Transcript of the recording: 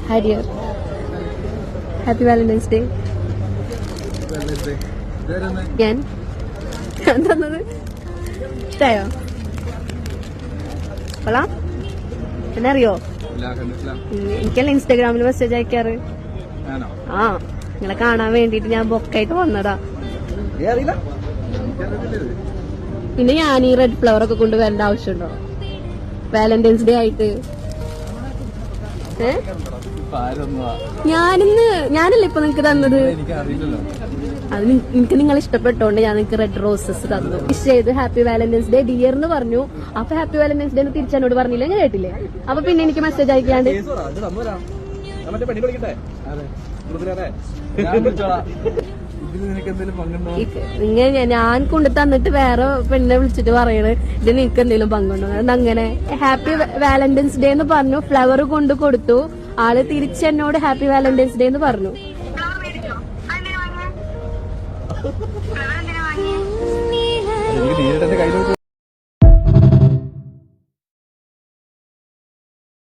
Harihar happy Valentine's day. ഞാൻ തന്നത് ഇഷ്ടായോ? കൊള്ളാം. എന്നറിയോ, എനിക്കല്ല ഇൻസ്റ്റാഗ്രാമിൽ മെസ്സേജ് അയക്കാറ്. ആ, നിങ്ങളെ കാണാൻ വേണ്ടിട്ട് ഞാൻ ബൊക്കായിട്ട് വന്നതാ. പിന്നെ ഞാൻ ഈ റെഡ് ഫ്ലവർ ഒക്കെ കൊണ്ട് വരേണ്ട ആവശ്യമുണ്ടോ വാലന്റൈൻസ് ഡേ ആയിട്ട്? ഞാനല്ലേ ഇപ്പൊ നിങ്ങക്ക് തന്നത്. അത് എനിക്ക് നിങ്ങൾ ഇഷ്ടപ്പെട്ടോണ്ട് ഞാൻ നിങ്ങക്ക് റെഡ് റോസസ് തന്നു. വിഷ് ചെയ്ത് ഹാപ്പി വാലന്റൈൻസ് ഡേ ഡിയർ എന്ന് പറഞ്ഞു. അപ്പൊ ഹാപ്പി വാലന്റൈൻസ് ഡേ എന്ന് തിരിച്ചെന്നോട് പറഞ്ഞില്ല, ഞാൻ കേട്ടില്ലേ? അപ്പൊ പിന്നെ എനിക്ക് മെസ്സേജ് അയക്കാണ്ട് ഞാൻ കൊണ്ട് തന്നിട്ട് വേറെ പെണ്ണെ വിളിച്ചിട്ട് പറയണേ ഇത് നിനക്ക് എന്തെങ്കിലും പങ്കുണ്ടോ? അങ്ങനെ ഹാപ്പി വാലന്റൈൻസ് ഡേ എന്ന് പറഞ്ഞു, ഫ്ലവർ കൊണ്ട് കൊടുത്തു. ആള് തിരിച്ചെന്നോട് ഹാപ്പി വാലന്റൈൻസ് ഡേ എന്ന് പറഞ്ഞു. നേരിട്ട് കയ്യിൽ